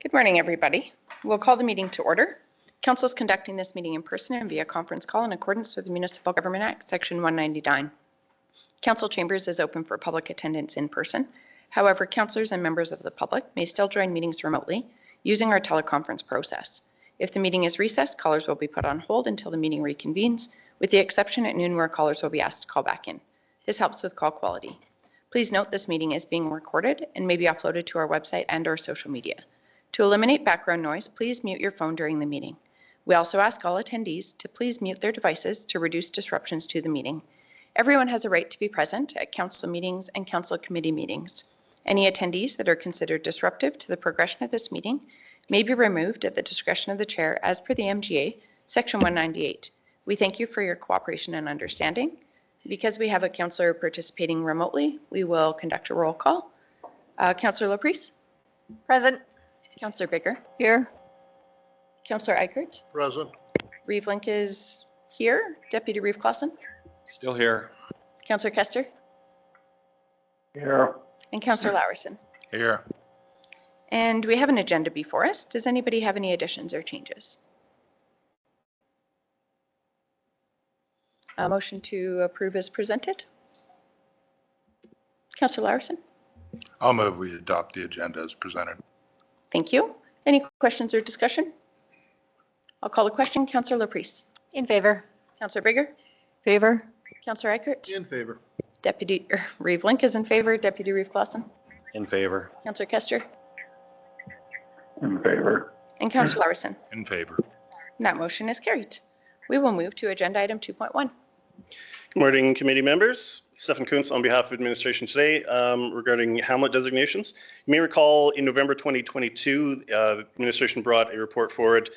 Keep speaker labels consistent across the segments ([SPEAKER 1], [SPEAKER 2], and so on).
[SPEAKER 1] Good morning, everybody. We'll call the meeting to order. Council is conducting this meeting in person and via conference call in accordance with the Municipal Government Act, Section 199. Council chambers is open for public attendance in person. However, councillors and members of the public may still join meetings remotely using our teleconference process. If the meeting is recessed, callers will be put on hold until the meeting reconvenes, with the exception at noon where callers will be asked to call back in. This helps with call quality. Please note this meeting is being recorded and may be uploaded to our website and/or social media. To eliminate background noise, please mute your phone during the meeting. We also ask all attendees to please mute their devices to reduce disruptions to the meeting. Everyone has a right to be present at council meetings and council committee meetings. Any attendees that are considered disruptive to the progression of this meeting may be removed at the discretion of the chair as per the MGA, Section 198. We thank you for your cooperation and understanding. Because we have a councillor participating remotely, we will conduct a roll call. Councillor Laprise?
[SPEAKER 2] Present.
[SPEAKER 1] Councillor Bigger?
[SPEAKER 2] Here.
[SPEAKER 1] Councillor Eichert?
[SPEAKER 3] Present.
[SPEAKER 1] Reeve Link is here. Deputy Reeve Clausen?
[SPEAKER 3] Still here.
[SPEAKER 1] Councillor Kester?
[SPEAKER 3] Here.
[SPEAKER 1] And Councillor Laurison?
[SPEAKER 3] Here.
[SPEAKER 1] And we have an agenda before us. Does anybody have any additions or changes? A motion to approve is presented. Councillor Laurison?
[SPEAKER 3] I'll move we adopt the agenda as presented.
[SPEAKER 1] Thank you. Any questions or discussion? I'll call the question. Councillor Laprise?
[SPEAKER 2] In favor.
[SPEAKER 1] Councillor Bigger?
[SPEAKER 2] Favor.
[SPEAKER 1] Councillor Eichert?
[SPEAKER 3] In favor.
[SPEAKER 1] Deputy Reeve Link is in favor. Deputy Reeve Clausen?
[SPEAKER 4] In favor.
[SPEAKER 1] Councillor Kester?
[SPEAKER 3] In favor.
[SPEAKER 1] And Councillor Laurison?
[SPEAKER 3] In favor.
[SPEAKER 1] And that motion is carried. We will move to agenda item 2.1.
[SPEAKER 4] Good morning, committee members. Stefan Kuntz on behalf of administration today regarding hamlet designations. You may recall in November 2022, administration brought a report forward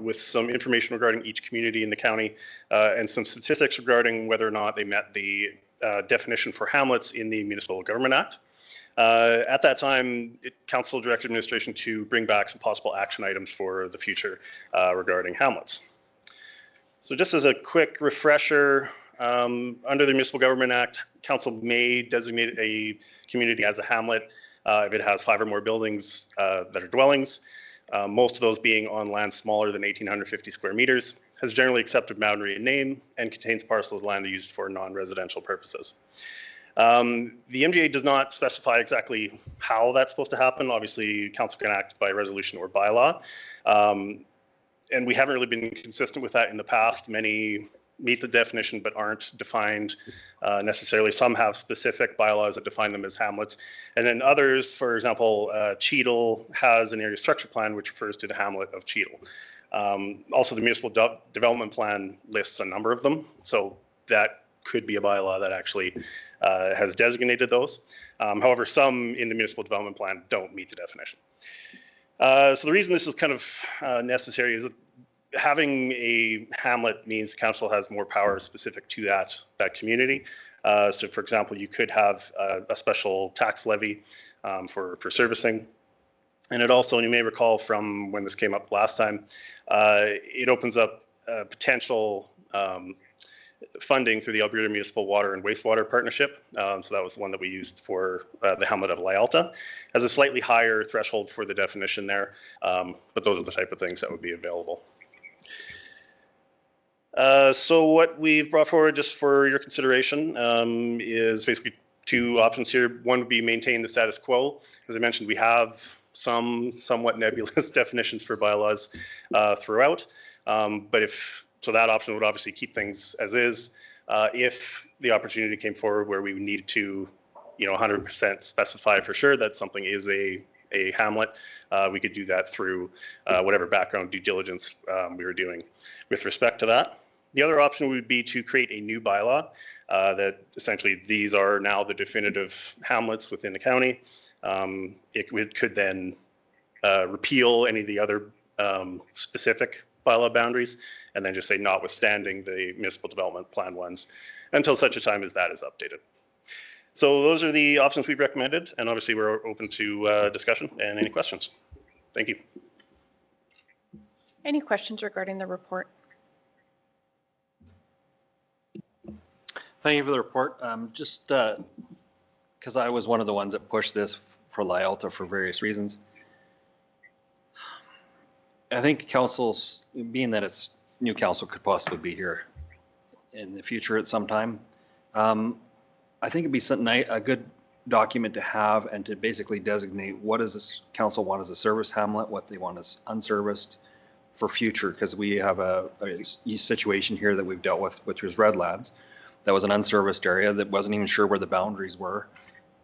[SPEAKER 4] with some information regarding each community in the county and some statistics regarding whether or not they met the definition for hamlets in the Municipal Government Act. At that time, council directed administration to bring back some possible action items for the future regarding hamlets. So just as a quick refresher, under the Municipal Government Act, council may designate a community as a hamlet if it has 5 or more buildings that are dwellings, most of those being on land smaller than 1,850 square meters, has generally accepted boundary and name, and contains parcels of land used for non-residential purposes. The MGA does not specify exactly how that's supposed to happen. Obviously, council can act by resolution or bylaw. And we haven't really been consistent with that in the past. Many meet the definition but aren't defined necessarily. Some have specific bylaws that define them as hamlets. And then others, for example, Cheadle has an area structure plan which refers to the hamlet of Cheadle. Also, the municipal development plan lists a number of them. So that could be a bylaw that actually has designated those. However, some in the municipal development plan don't meet the definition. So the reason this is kind of necessary is that having a hamlet means council has more power specific to that community. So for example, you could have a special tax levy for servicing. And it also, and you may recall from when this came up last time, it opens up potential funding through the Alberta Municipal Water and Wastewater Partnership. So that was the one that we used for the hamlet of Lyalta. Has a slightly higher threshold for the definition there, but those are the type of things that would be available. So what we've brought forward just for your consideration is basically 2 options here. One would be maintain the status quo. As I mentioned, we have some somewhat nebulous definitions for bylaws throughout, but so that option would obviously keep things as is. If the opportunity came forward where we needed to, 100% specify for sure that something is a hamlet, we could do that through whatever background due diligence we were doing with respect to that. The other option would be to create a new bylaw that essentially these are now the definitive hamlets within the county. It could then repeal any of the other specific bylaw boundaries and then just say notwithstanding the municipal development plan ones until such a time as that is updated. So those are the options we've recommended, and obviously we're open to discussion and any questions. Thank you.
[SPEAKER 1] Any questions regarding the report?
[SPEAKER 5] Thank you for the report. Just because I was one of the ones that pushed this for Lyalta for various reasons. I think councils, being that it's new council could possibly be here in the future at some time. I think it'd be something, a good document to have and to basically designate what does this council want as a service hamlet, what they want as unserviced for future, because we have a situation here that we've dealt with, which was Redlands. That was an unserviced area that wasn't even sure where the boundaries were.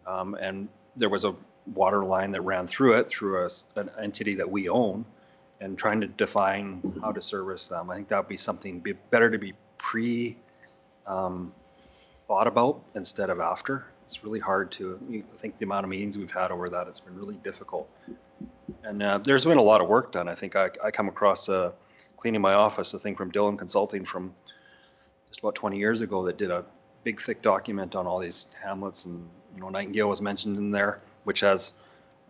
[SPEAKER 5] And there was a water line that ran through it, through an entity that we own, and trying to define how to service them. I think that would be something better to be thought about instead of after. It's really hard to, I think the amount of meetings we've had over that, it's been really difficult. And there's been a lot of work done. I think I come across cleaning my office, a thing from Dillon Consulting from just about 20 years ago that did a big thick document on all these hamlets, and Nightingale was mentioned in there, which has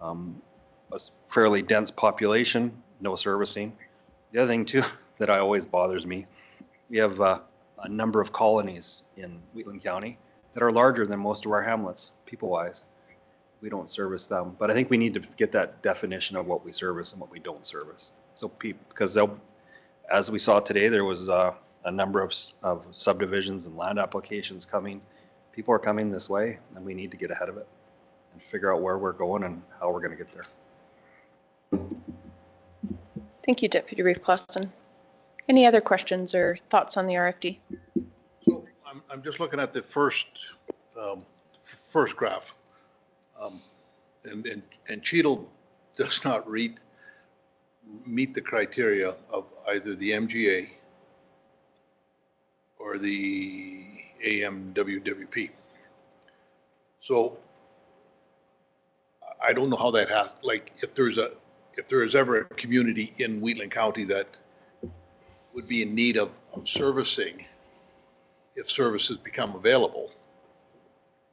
[SPEAKER 5] a fairly dense population, no servicing. The other thing too that always bothers me, we have a number of colonies in Wheatland County that are larger than most of our hamlets, people-wise. We don't service them, but I think we need to get that definition of what we service and what we don't service. So people, because as we saw today, there was a number of subdivisions and land applications coming. People are coming this way, and we need to get ahead of it and figure out where we're going and how we're going to get there.
[SPEAKER 1] Thank you, Deputy Reeve Clausen. Any other questions or thoughts on the RFD?
[SPEAKER 6] So I'm just looking at the first graph. And Cheadle does not meet the criteria of either the MGA or the AMWWP. So I don't know how that has, like, if there is ever a community in Wheatland County that would be in need of servicing, if services become available,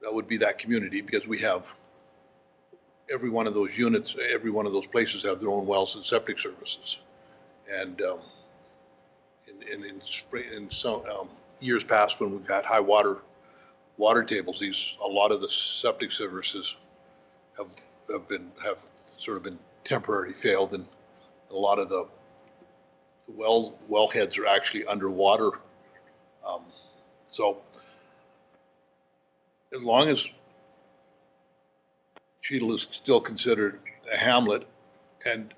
[SPEAKER 6] that would be that community, because we have every one of those units, every one of those places have their own wells and septic services. And in some years past, when we've had high water tables, a lot of the septic services have sort of been temporarily failed, and a lot of the well heads are actually underwater. So as long as Cheadle is still considered a hamlet and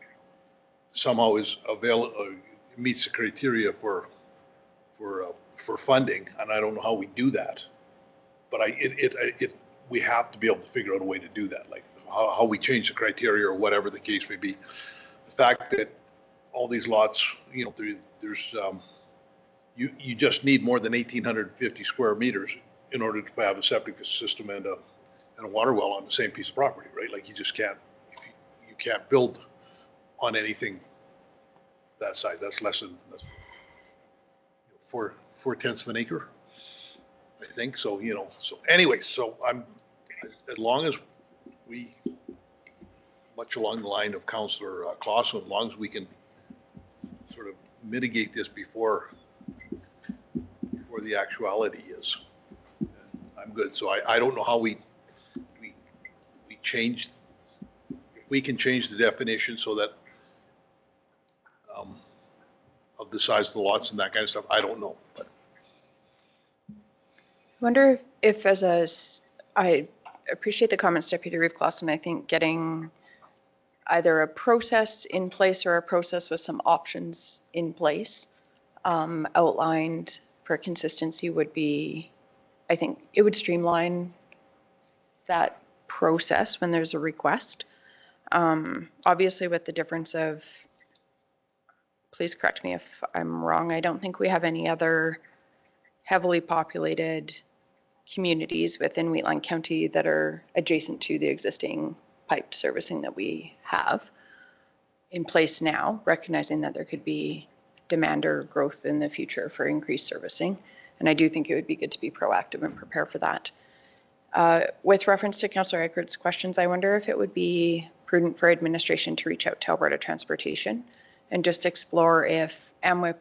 [SPEAKER 6] somehow is meets the criteria for funding, and I don't know how we do that, but we have to be able to figure out a way to do that, like how we change the criteria or whatever the case may be. The fact that all these lots, there's you just need more than 1,850 square meters in order to have a septic system and a water well on the same piece of property, right? Like you just can't, you can't build on anything that size. That's less than 4/10 of an acre, I think. So, so anyway, so as long as we, much along the line of Councillor Clausen, as long as we can sort of mitigate this before the actuality is, I'm good. So I don't know how we change, we can change the definition so that of the size of the lots and that kind of stuff. I don't know, but
[SPEAKER 1] I wonder if I appreciate the comments, Deputy Reeve Clausen. I think getting either a process in place or a process with some options in place outlined for consistency would be, I think it would streamline that process when there's a request. Obviously with the difference of, please correct me if I'm wrong, I don't think we have any other heavily populated communities within Wheatland County that are adjacent to the existing piped servicing that we have in place now, recognizing that there could be demand or growth in the future for increased servicing. And I do think it would be good to be proactive and prepare for that. With reference to Councillor Eichert's questions, I wonder if it would be prudent for administration to reach out to Alberta Transportation and just explore if AMWIP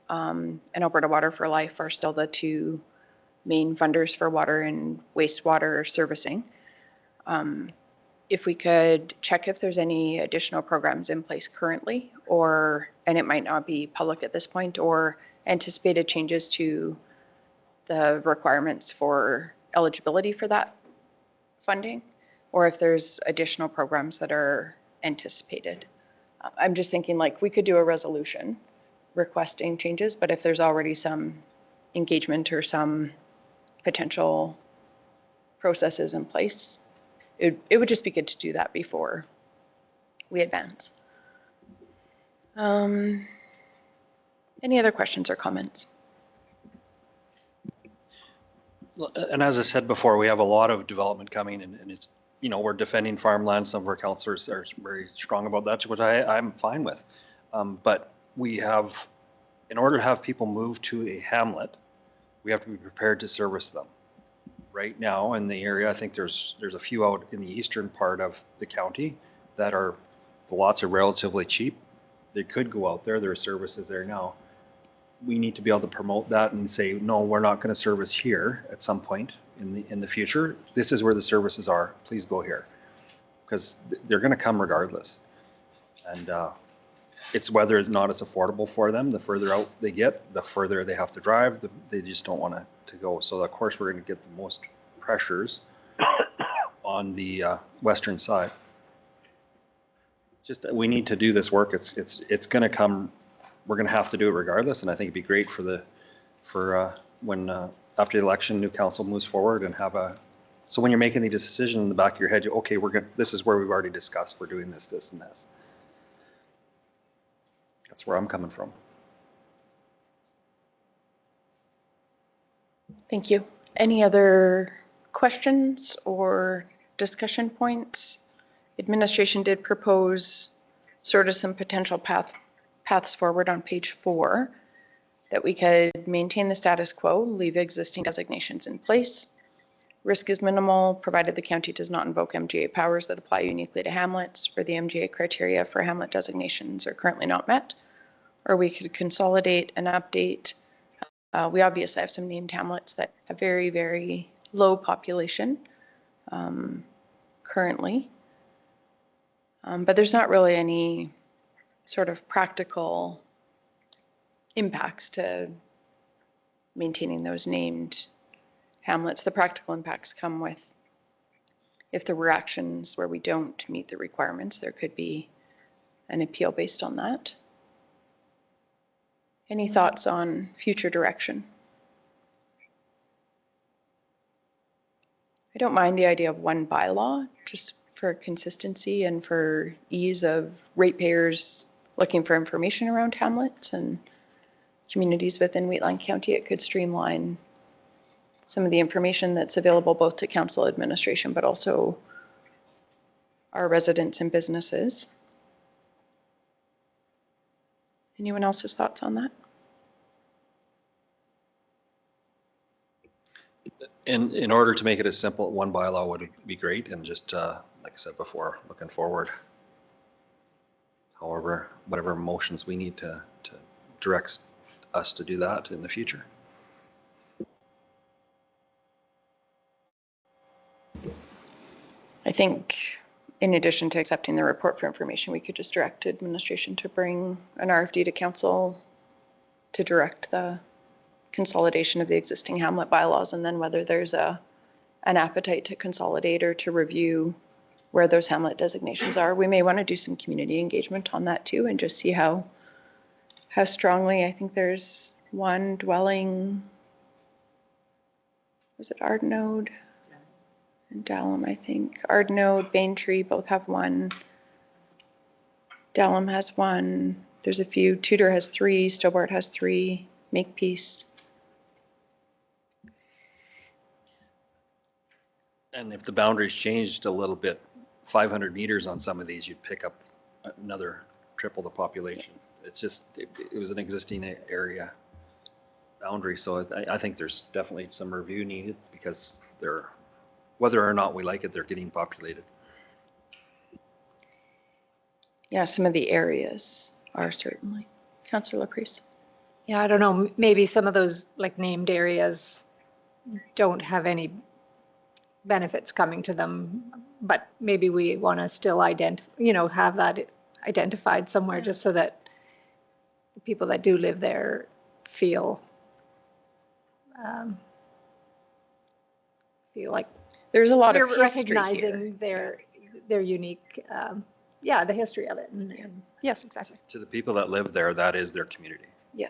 [SPEAKER 1] and Alberta Water for Life are still the two main funders for water and wastewater servicing. if we could check if there's any additional programs in place currently, and it might not be public at this point, or anticipated changes to the requirements for eligibility for that funding, or if there's additional programs that are anticipated. I'm just thinking like we could do a resolution requesting changes, but if there's already some engagement or some potential processes in place, it would just be good to do that before we advance. Any other questions or comments?
[SPEAKER 5] And as I said before, we have a lot of development coming and it's, you know, we're defending farmland. Some of our councillors are very strong about that, which I'm fine with. But we have, in order to have people move to a hamlet, we have to be prepared to service them. Right now in the area, I think there's a few out in the eastern part of the county that are, the lots are relatively cheap. They could go out there. There are services there now. We need to be able to promote that and say, no, we're not going to service here at some point in the future. This is where the services are. Please go here. Because they're going to come regardless. And it's whether it's not as affordable for them. The further out they get, the further they have to drive. They just don't want to go. So of course we're going to get the most pressures on the western side. Just we need to do this work. It's going to come. We're going to have to do it regardless. And I think it'd be great for when after the election, new council moves forward and have a. So when you're making the decision in the back of your head, okay, this is where we've already discussed. We're doing this, this, and this. That's where I'm coming from.
[SPEAKER 1] Thank you. Any other questions or discussion points? Administration did propose sort of some potential paths forward on page 4, that we could maintain the status quo, leave existing designations in place. Risk is minimal, provided the county does not invoke MGA powers that apply uniquely to hamlets, where the MGA criteria for hamlet designations are currently not met. Or we could consolidate and update. We obviously have some named hamlets that have very, very low population currently. But there's not really any sort of practical impacts to maintaining those named hamlets. The practical impacts come with, if there were actions where we don't meet the requirements, there could be an appeal based on that. Any thoughts on future direction? I don't mind the idea of one bylaw, just for consistency and for ease of ratepayers looking for information around hamlets and communities within Wheatland County. It could streamline some of the information that's available both to council administration, but also our residents and businesses. Anyone else's thoughts on that?
[SPEAKER 5] In order to make it as simple, one bylaw would be great, and just like I said before, looking forward. However, whatever motions we need to direct us to do that in the future.
[SPEAKER 1] I think in addition to accepting the report for information, we could just direct administration to bring an RFD to council to direct the consolidation of the existing hamlet bylaws, and then whether there's an appetite to consolidate or to review where those hamlet designations are. We may want to do some community engagement on that too, and just see how strongly. I think there's one dwelling, was it Ardnode and Dallam, I think. Ardnode, Baintree both have one. Dallam has one. There's a few. Tudor has 3, Stobart has 3, Makepeace.
[SPEAKER 5] And if the boundaries changed a little bit, 500 meters on some of these, you'd pick up another triple the population. It's just, it was an existing area boundary. So I think there's definitely some review needed, because they're, whether or not we like it, they're getting populated.
[SPEAKER 1] Yeah, some of the areas are certainly. Councillor Laprise.
[SPEAKER 2] Yeah, I don't know, maybe some of those like named areas don't have any benefits coming to them, but maybe we want to still have that identified somewhere just so that the people that do live there feel like
[SPEAKER 1] There's a lot of
[SPEAKER 2] we're
[SPEAKER 1] history here.
[SPEAKER 2] recognizing their unique, the history of it. And yes, exactly.
[SPEAKER 5] To the people that live there, that is their community.
[SPEAKER 1] Yeah.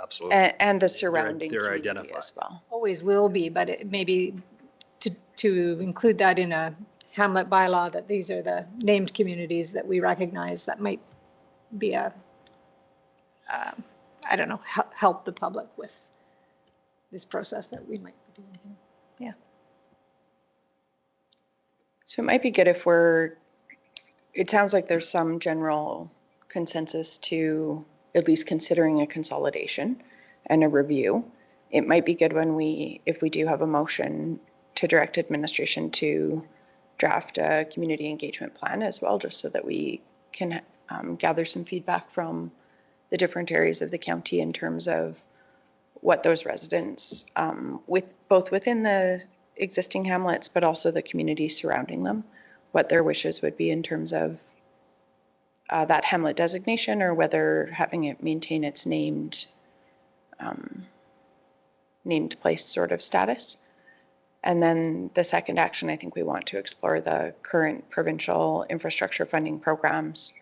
[SPEAKER 5] Absolutely.
[SPEAKER 1] And the surrounding
[SPEAKER 5] they're
[SPEAKER 1] community
[SPEAKER 5] identified.
[SPEAKER 1] as well.
[SPEAKER 2] Always will be, but it maybe to include that in a Hamlet bylaw, that these are the named communities that we recognize, that might be help the public with this process that we might be doing here. Yeah.
[SPEAKER 1] So it might be good if it sounds like there's some general consensus to at least considering a consolidation and a review. It might be good if we do have a motion to direct administration to draft a community engagement plan as well, just so that we can gather some feedback from the different areas of the county in terms of what those residents, both within the existing hamlets, but also the communities surrounding them, what their wishes would be in terms of that hamlet designation, or whether having it maintain its named place sort of status. And then the second action, I think we want to explore the current provincial infrastructure funding programs,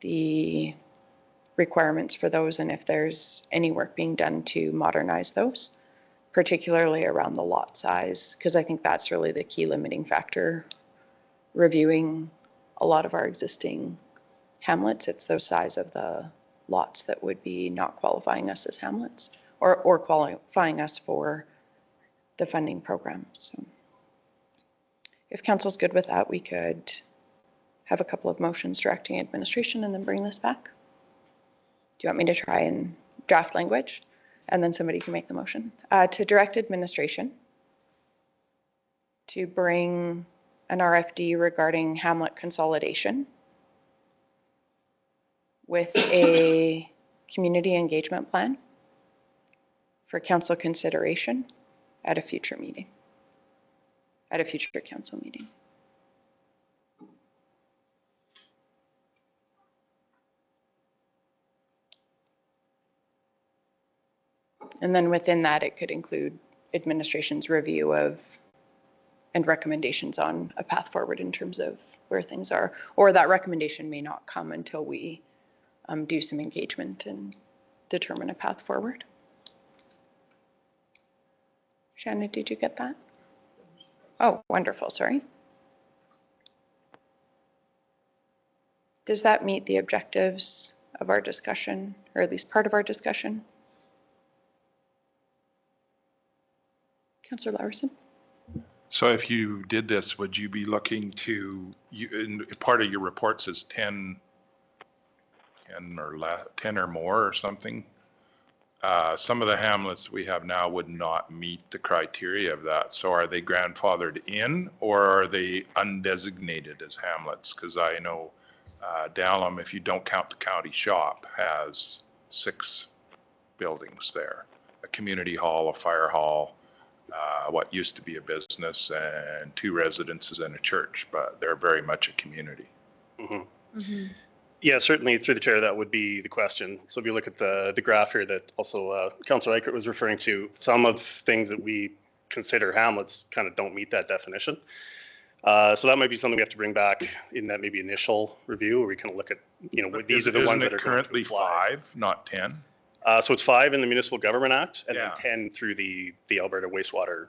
[SPEAKER 1] the requirements for those, and if there's any work being done to modernize those, particularly around the lot size, because I think that's really the key limiting factor. Reviewing a lot of our existing hamlets, it's the size of the lots that would be not qualifying us as hamlets, or qualifying us for the funding program. So if council's good with that, we could have a couple of motions directing administration and then bring this back. Do you want me to try and draft language and then somebody can make the motion? To direct administration to bring an RFD regarding hamlet consolidation with a community engagement plan for council consideration at a future meeting, at a future council meeting. And then within that, it could include administration's review of and recommendations on a path forward in terms of where things are, or that recommendation may not come until we do some engagement and determine a path forward. Shannon, did you get that? Oh, wonderful, sorry. Does that meet the objectives of our discussion, or at least part of our discussion? Councillor Larson?
[SPEAKER 3] So if you did this, would you be looking to, part of your report says 10 or more or something? Some of the hamlets we have now would not meet the criteria of that. So are they grandfathered in, or are they undesignated as hamlets? Because I know Dallam, if you don't count the county shop, has 6 buildings there. A community hall, a fire hall, what used to be a business, and 2 residences and a church, but they're very much a community.
[SPEAKER 4] Mm-hmm. Mm-hmm. Yeah, certainly through the chair, that would be the question. So if you look at the graph here that also Councillor Eichert was referring to, some of things that we consider hamlets kind of don't meet that definition. So that might be something we have to bring back in that maybe initial review, where we kind of look at, these are the ones that are
[SPEAKER 3] currently 5, not 10.
[SPEAKER 4] So it's 5 in the Municipal Government Act, and then 10 through the Alberta Wastewater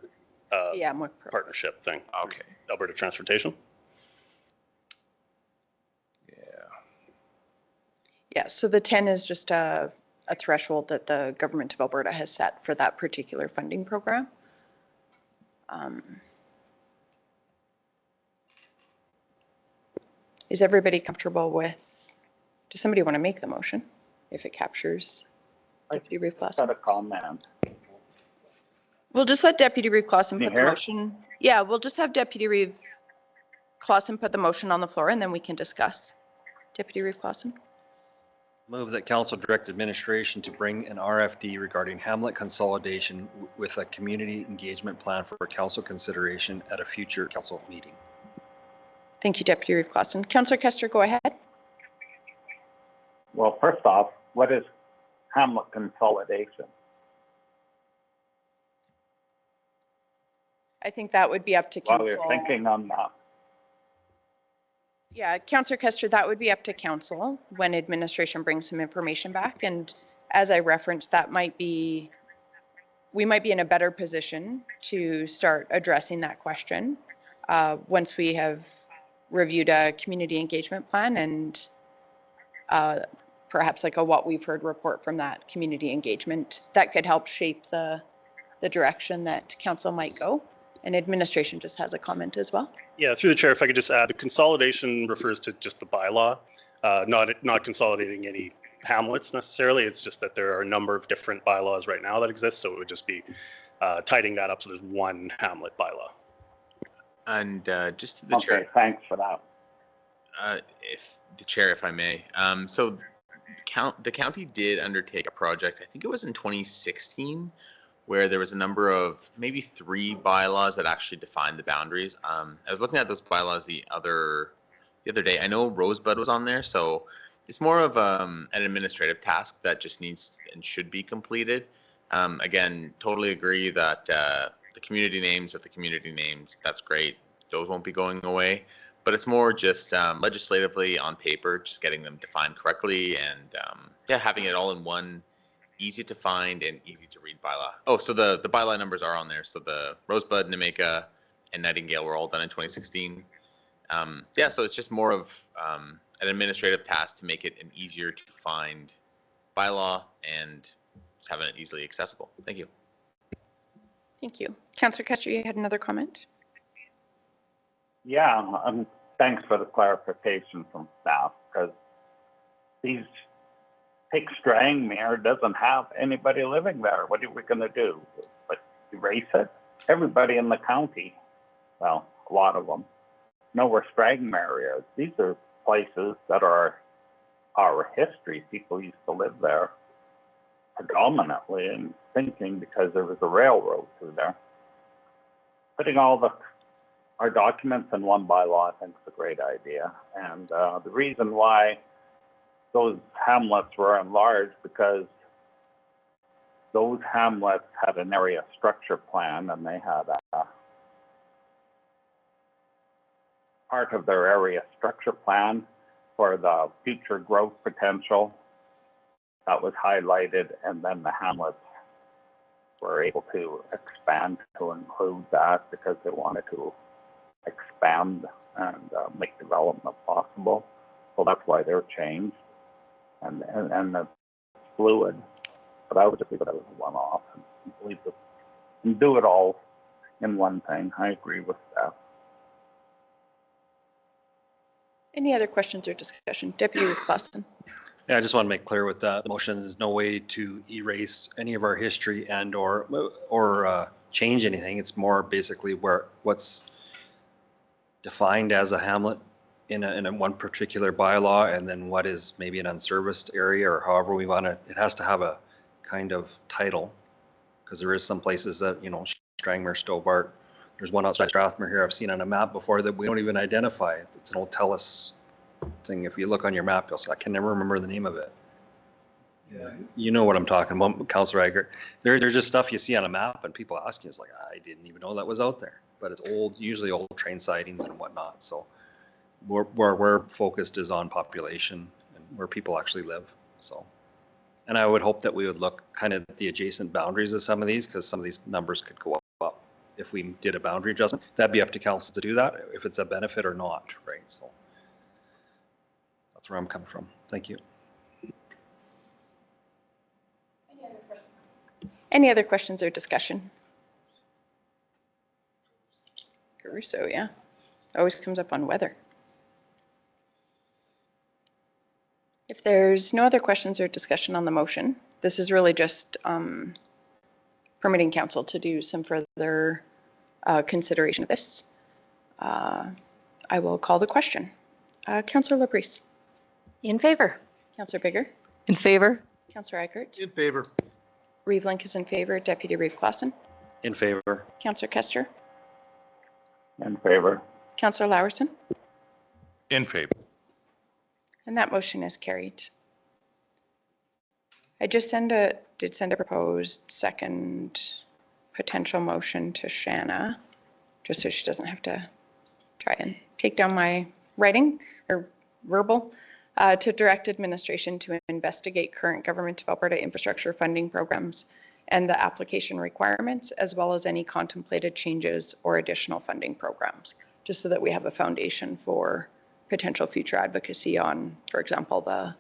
[SPEAKER 4] Partnership thing.
[SPEAKER 3] Okay.
[SPEAKER 4] Alberta Transportation.
[SPEAKER 1] Yeah, so the 10 is just a threshold that the government of Alberta has set for that particular funding program. Is everybody comfortable with, does somebody want to make the motion if it captures Deputy Reeve Clausen?
[SPEAKER 7] Got a comment.
[SPEAKER 1] We'll just let Deputy Reeve Clausen
[SPEAKER 7] Can you
[SPEAKER 1] put the
[SPEAKER 7] hear?
[SPEAKER 1] motion. Yeah, we'll just have Deputy Reeve Clausen put the motion on the floor and then we can discuss. Deputy Reeve Clausen.
[SPEAKER 5] Move that council direct administration to bring an RFD regarding hamlet consolidation with a community engagement plan for council consideration at a future council meeting.
[SPEAKER 1] Thank you, Deputy Reeve Clausen. Councillor Kester, go ahead.
[SPEAKER 7] Well, first off, what is hamlet consolidation?
[SPEAKER 1] I think that would be up to
[SPEAKER 7] While
[SPEAKER 1] council.
[SPEAKER 7] you're thinking on that.
[SPEAKER 1] Yeah, Councillor Kester, that would be up to council when administration brings some information back. And as I referenced, we might be in a better position to start addressing that question once we have reviewed a community engagement plan and perhaps like a what we've heard report from that community engagement that could help shape the direction that council might go. And administration just has a comment as well.
[SPEAKER 4] Yeah, through the chair, if I could just add, the consolidation refers to just the bylaw, not consolidating any hamlets necessarily. It's just that there are a number of different bylaws right now that exist, so it would just be tidying that up so there's one hamlet bylaw.
[SPEAKER 8] And just to the
[SPEAKER 7] Okay,
[SPEAKER 8] chair,
[SPEAKER 7] thanks for that.
[SPEAKER 8] if I may. So the county did undertake a project, I think it was in 2016, where there was a number of maybe 3 bylaws that actually defined the boundaries. I was looking at those bylaws the other day. I know Rosebud was on there, so it's more of an administrative task that just needs and should be completed. Again, totally agree that the community names, that's great. Those won't be going away. But it's more just legislatively on paper, just getting them defined correctly and having it all in one easy to find and easy to read bylaw. Oh, so the bylaw numbers are on there. So the Rosebud, Nemeka, and Nightingale were all done in 2016. So it's just more of an administrative task to make it an easier to find bylaw and just having it easily accessible. Thank you.
[SPEAKER 1] Thank you. Councillor Kester, you had another comment?
[SPEAKER 7] Yeah, thanks for the clarification from staff, because take Strangmere doesn't have anybody living there. What are we going to do? But erase it? Everybody in the county, well, a lot of them, know where Strangmere is. These are places that are our history. People used to live there predominantly and thinking because there was a railroad through there. Putting all our documents in one bylaw, I think, is a great idea. And the reason why those hamlets were enlarged, because those hamlets had an area structure plan, and they had a part of their area structure plan for the future growth potential that was highlighted, and then the hamlets were able to expand to include that because they wanted to expand and make development possible. So that's why they're changed. And it's fluid, but I would just leave it as a one-off and do it all in one thing. I agree with that.
[SPEAKER 1] Any other questions or discussion? Deputy Reeve Clausen.
[SPEAKER 5] Yeah, I just want to make clear with that, the motion is no way to erase any of our history and or change anything. It's more basically what's defined as a hamlet in a one particular bylaw, and then what is maybe an unserviced area, or however we want to. It has to have a kind of title, because there is some places that, Strangmere, Stobart. There's one outside Strathmere here I've seen on a map before that we don't even identify. It's an old TELUS thing. If you look on your map, you'll say, I can never remember the name of it. Yeah. You know what I'm talking about, Councillor Eggert. There's just stuff you see on a map and people ask you, it's like, I didn't even know that was out there. But it's usually old train sidings and whatnot. So where we're focused is on population and where people actually live. So, and I would hope that we would look kind of at the adjacent boundaries of some of these, because some of these numbers could go up if we did a boundary adjustment. That'd be up to council to do that, if it's a benefit or not, right? So that's where I'm coming from. Thank you.
[SPEAKER 1] Any other questions or discussion? Caruso, yeah. Always comes up on weather. If there's no other questions or discussion on the motion, this is really just permitting council to do some further consideration of this. I will call the question. Councillor Laprise.
[SPEAKER 2] In favor?
[SPEAKER 1] Councillor Bigger.
[SPEAKER 9] In favor?
[SPEAKER 1] Counselor Eichert.
[SPEAKER 6] In favor.
[SPEAKER 1] Reeve Link is in favor. Deputy Reeve Clausen.
[SPEAKER 5] In favor.
[SPEAKER 1] Counselor Kester.
[SPEAKER 7] In favor.
[SPEAKER 1] Counselor Lowerson.
[SPEAKER 3] In favor.
[SPEAKER 1] And that motion is carried. I just did send a proposed second potential motion to Shanna, just so she doesn't have to try and take down my writing or verbal, to direct administration to investigate current Government of Alberta infrastructure funding programs and the application requirements, as well as any contemplated changes or additional funding programs, just so that we have a foundation for potential future advocacy on, for example, the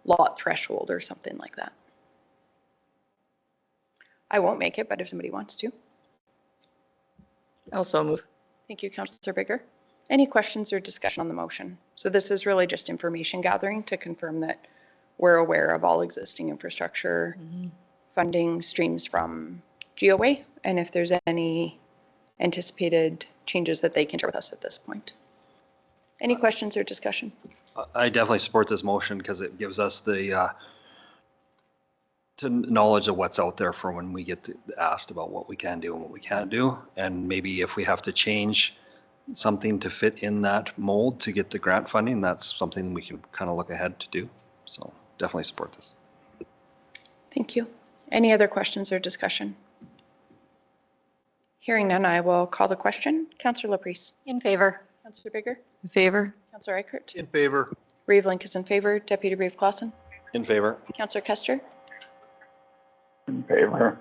[SPEAKER 1] lot threshold or something like that. I won't make it, but if somebody wants to.
[SPEAKER 9] Also move.
[SPEAKER 1] Thank you, Councillor Bigger. Any questions or discussion on the motion? So this is really just information gathering to confirm that we're aware of all existing infrastructure funding streams from GOA, and if there's any anticipated changes that they can share with us at this point. Any questions or discussion?
[SPEAKER 5] I definitely support this motion because it gives us the to knowledge of what's out there for when we get asked about what we can do and what we can't do. And maybe if we have to change something to fit in that mold to get the grant funding, that's something we can kind of look ahead to do. So definitely support this.
[SPEAKER 1] Thank you. Any other questions or discussion? Hearing none, I will call the question. Councillor Laprise.
[SPEAKER 2] In favor.
[SPEAKER 1] Councillor Bigger.
[SPEAKER 9] In favor?
[SPEAKER 1] Councillor Eichert.
[SPEAKER 6] In favor.
[SPEAKER 1] Reeve Link is in favor. Deputy Reeve Clausen.
[SPEAKER 5] In favor.
[SPEAKER 1] Councillor Kester.
[SPEAKER 7] In favor.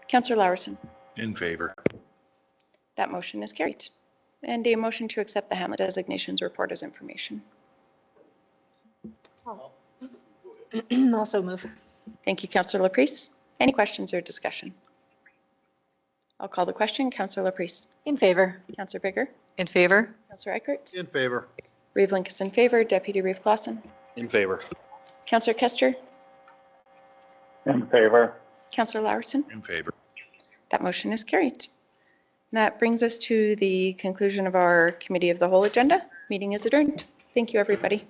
[SPEAKER 1] Councillor Lowerson.
[SPEAKER 3] In favor.
[SPEAKER 1] That motion is carried. And a motion to accept the Hamlet designations report as information.
[SPEAKER 2] Also move.
[SPEAKER 1] Thank you, Councillor Laprise. Any questions or discussion? I'll call the question. Councillor Laprise.
[SPEAKER 2] In favor.
[SPEAKER 1] Councillor Bigger.
[SPEAKER 9] In favor?
[SPEAKER 1] Councillor Eichert.
[SPEAKER 6] In favor.
[SPEAKER 1] Reeve Link is in favor. Deputy Reeve Clausen.
[SPEAKER 5] In favor.
[SPEAKER 1] Councillor Kester.
[SPEAKER 7] In favor.
[SPEAKER 1] Councillor Lowerson.
[SPEAKER 3] In favor.
[SPEAKER 1] That motion is carried. That brings us to the conclusion of our Committee of the Whole agenda. Meeting is adjourned. Thank you, everybody.